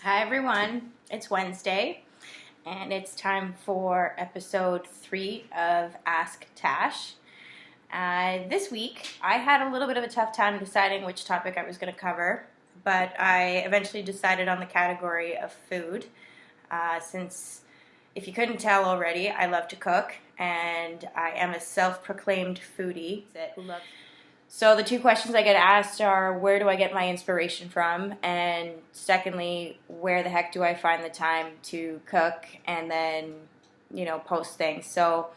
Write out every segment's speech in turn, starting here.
Hi everyone, it's Wednesday and it's time for episode 3 of AskTash. This week I had a little bit of a tough time deciding which topic I was going to cover, but I eventually decided on the category of food since, if you couldn't tell already, I love to cook and I am a self-proclaimed foodie who loves. So the two questions I get asked are, where do I get my inspiration from? And secondly, where the heck do I find the time to cook and then, post things? So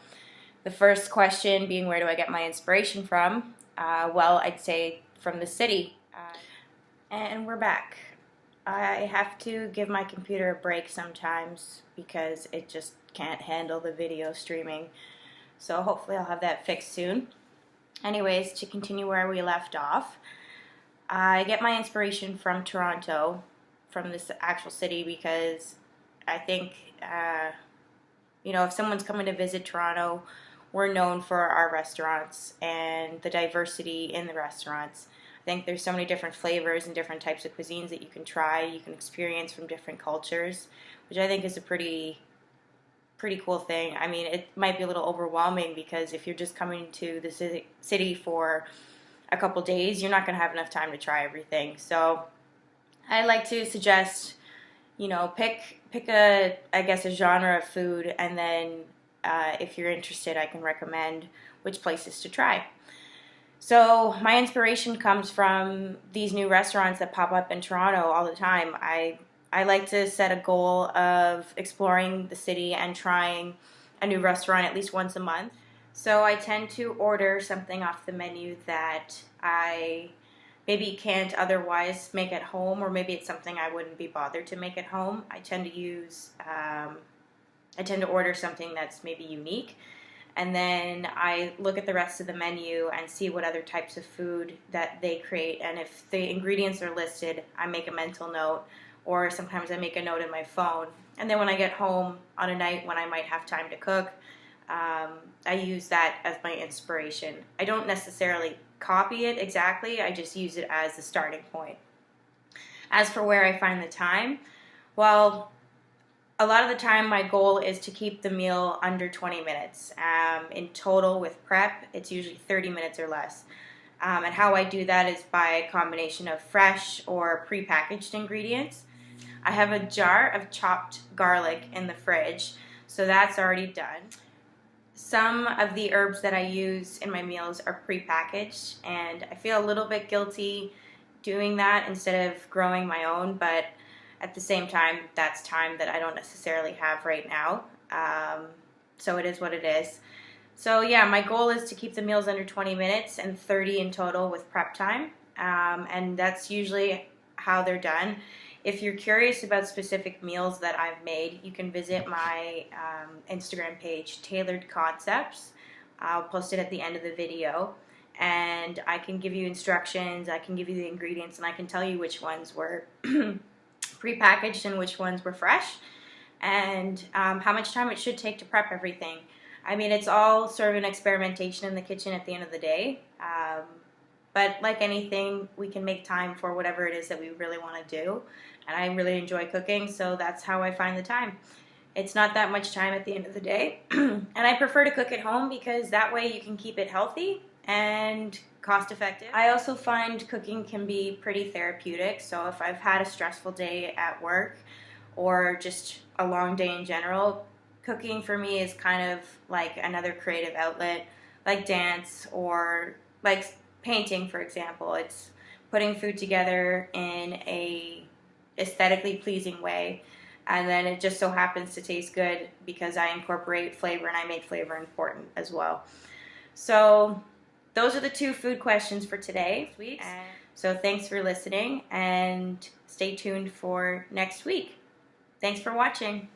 the first question being, where do I get my inspiration from? Well, I'd say from the city. And we're back. I have to give my computer a break sometimes because it just can't handle the video streaming. So hopefully I'll have that fixed soon. Anyways, to continue where we left off, I get my inspiration from Toronto, from this actual city, because I think, if someone's coming to visit Toronto, we're known for our restaurants and the diversity in the restaurants. I think there's so many different flavors and different types of cuisines that you can try, you can experience from different cultures, which I think is a pretty cool thing. I mean, it might be a little overwhelming because if you're just coming to the city for a couple days, you're not going to have enough time to try everything. So I like to suggest, pick a genre of food, and then if you're interested, I can recommend which places to try. So my inspiration comes from these new restaurants that pop up in Toronto all the time. I like to set a goal of exploring the city and trying a new restaurant at least once a month. So I tend to order something off the menu that I maybe can't otherwise make at home, or maybe it's something I wouldn't be bothered to make at home. I tend to order something that's maybe unique, and then I look at the rest of the menu and see what other types of food that they create, and if the ingredients are listed, I make a mental note, or sometimes I make a note in my phone. And then when I get home on a night when I might have time to cook, I use that as my inspiration. I don't necessarily copy it exactly, I just use it as the starting point. As for where I find the time, well, a lot of the time my goal is to keep the meal under 20 minutes. In total with prep, it's usually 30 minutes or less. And how I do that is by a combination of fresh or prepackaged ingredients. I have a jar of chopped garlic in the fridge, so that's already done. Some of the herbs that I use in my meals are prepackaged, and I feel a little bit guilty doing that instead of growing my own, but at the same time, that's time that I don't necessarily have right now. So it is what it is. So yeah, my goal is to keep the meals under 20 minutes and 30 in total with prep time. And that's usually how they're done. If you're curious about specific meals that I've made, you can visit my Instagram page, Tailored Concepts. I'll post it at the end of the video. And I can give you instructions, I can give you the ingredients, and I can tell you which ones were prepackaged and which ones were fresh, and how much time it should take to prep everything. I mean, it's all sort of an experimentation in the kitchen at the end of the day. But like anything, we can make time for whatever it is that we really want to do. And I really enjoy cooking, so that's how I find the time. It's not that much time at the end of the day. And I prefer to cook at home because that way you can keep it healthy and cost effective. I also find cooking can be pretty therapeutic. So if I've had a stressful day at work or just a long day in general, cooking for me is kind of like another creative outlet, like dance or like painting, for example. It's putting food together in a aesthetically pleasing way, and then it just so happens to taste good because I incorporate flavor and I make flavor important as well. So those are the two food questions for today. So thanks for listening, and stay tuned for next week. Thanks for watching.